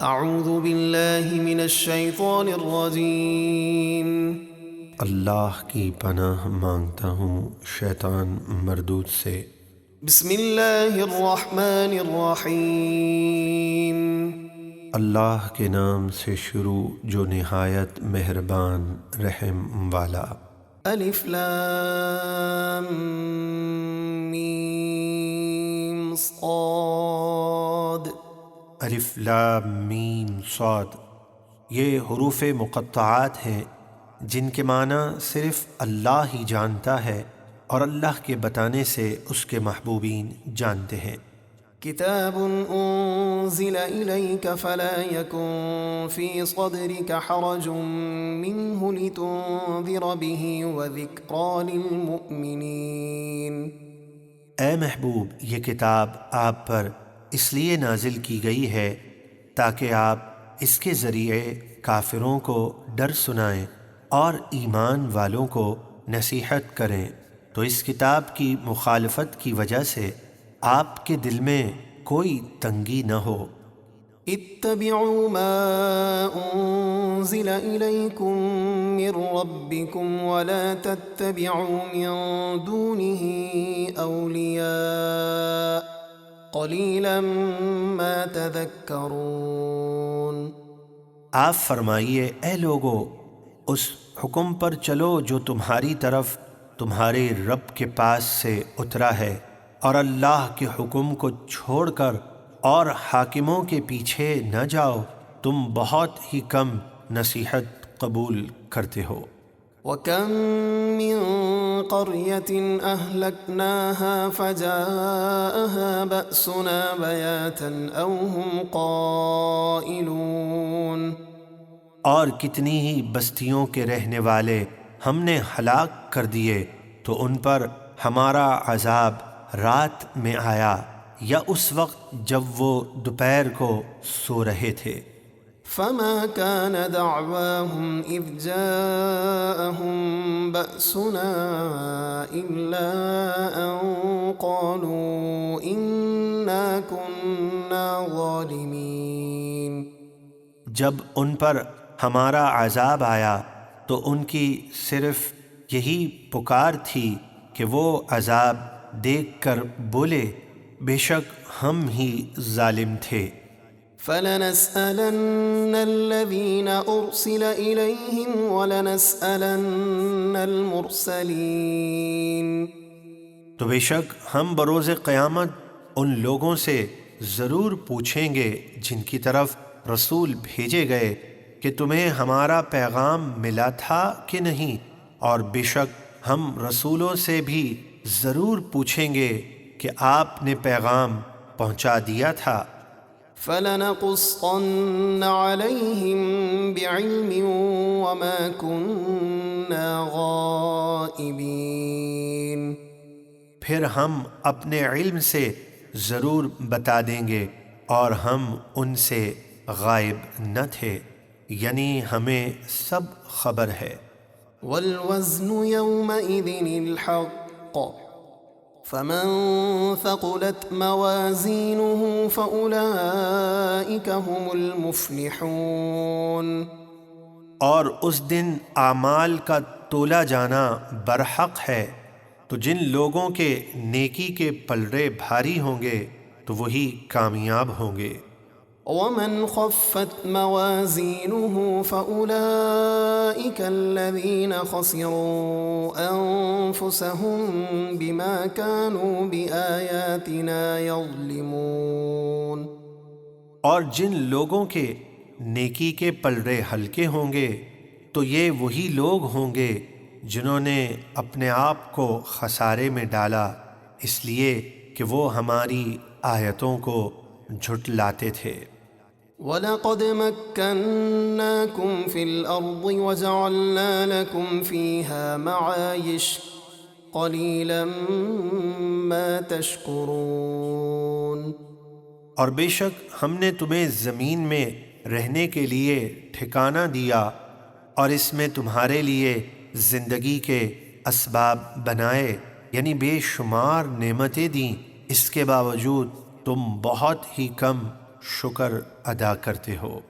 اعوذ باللہ من الشیطان الرجیم۔ اللہ کی پناہ مانگتا ہوں شیطان مردود سے۔ بسم اللہ الرحمن الرحیم۔ اللہ کے نام سے شروع جو نہایت مہربان رحم والا۔ الف لام میم صاد۔ الف لام میم صاد، یہ حروف مقطعات ہیں جن کے معنی صرف اللہ ہی جانتا ہے اور اللہ کے بتانے سے اس کے محبوبین جانتے ہیں۔ کتاب انزل الیک فلا یکن فی صدرک حرج منہ لتنذر به وذکری للمؤمنین۔ اے محبوب، یہ کتاب آپ پر اس لیے نازل کی گئی ہے تاکہ آپ اس کے ذریعے کافروں کو ڈر سنائیں اور ایمان والوں کو نصیحت کریں، تو اس کتاب کی مخالفت کی وجہ سے آپ کے دل میں کوئی تنگی نہ ہو۔ اتبعوا ما انزل الیکم من ربکم ولا تتبعوا من دونه اولیاء قلیلا ما تذکرون۔ آپ فرمائیے، اے لوگو، اس حکم پر چلو جو تمہاری طرف تمہارے رب کے پاس سے اترا ہے، اور اللہ کے حکم کو چھوڑ کر اور حاکموں کے پیچھے نہ جاؤ، تم بہت ہی کم نصیحت قبول کرتے ہو۔ وَكَم مِّن قَرْيَةٍ أَهْلَكْنَاهَا فَجَاءَهَا بَأْسُنَا بَيَاتًا أَوْ هُمْ قَائِلُونَ۔ اور کتنی ہی بستیوں کے رہنے والے ہم نے ہلاک کر دیے تو ان پر ہمارا عذاب رات میں آیا یا اس وقت جب وہ دوپہر کو سو رہے تھے۔ فما كان دعواهم إذ جاءهم بأسنا إلا أن قالوا إنا كنا ظالمين۔ جب ان پر ہمارا عذاب آیا تو ان کی صرف یہی پکار تھی کہ وہ عذاب دیکھ کر بولے، بے شک ہم ہی ظالم تھے۔ فَلَنَسْأَلَنَّ الَّذِينَ أُرْسِلَ إِلَيْهِمْ وَلَنَسْأَلَنَّ الْمُرْسَلِينَ۔ تو بے شک ہم بروز قیامت ان لوگوں سے ضرور پوچھیں گے جن کی طرف رسول بھیجے گئے کہ تمہیں ہمارا پیغام ملا تھا کہ نہیں، اور بے شک ہم رسولوں سے بھی ضرور پوچھیں گے کہ آپ نے پیغام پہنچا دیا تھا۔ فَلَنَقُصَّنَّ عَلَيْهِمْ بِعِلْمٍ وَمَا كُنَّا غَائِبِينَ۔ پھر ہم اپنے علم سے ضرور بتا دیں گے اور ہم ان سے غائب نہ تھے، یعنی ہمیں سب خبر ہے۔ وَالْوَزْنُ يَوْمَئِذٍ الْحَقُّ فَمَن ثَقُلَتْ مَوَازِينُهُ فَأُولَئِكَ هُمُ الْمُفْلِحُونَ۔ اور اس دن اعمال کا تولا جانا برحق ہے، تو جن لوگوں کے نیکی کے پلڑے بھاری ہوں گے تو وہی کامیاب ہوں گے۔ وَمَنْ خَفَّتْ مَوَازِينُهُ فَأُولَئِكَ الَّذِينَ خَسِرُوا أَنفُسَهُم بِمَا كَانُوا بِآيَاتِنَا يَظْلِمُونَ۔ اور جن لوگوں کے نیکی کے پلڑے ہلکے ہوں گے تو یہ وہی لوگ ہوں گے جنہوں نے اپنے آپ کو خسارے میں ڈالا اس لیے کہ وہ ہماری آیتوں کو جھٹلاتے تھے۔ وَلَقَدْ مَكَّنَّاكُمْ فِي الْأَرْضِ وَجَعَلْنَا لَكُمْ فِيهَا مَعَايِشَ قَلِيلًا مَا تَشْكُرُونَ۔ اور بے شک ہم نے تمہیں زمین میں رہنے کے لیے ٹھکانہ دیا اور اس میں تمہارے لیے زندگی کے اسباب بنائے، یعنی بے شمار نعمتیں دیں، اس کے باوجود تم بہت ہی کم شکر ادا کرتے ہو۔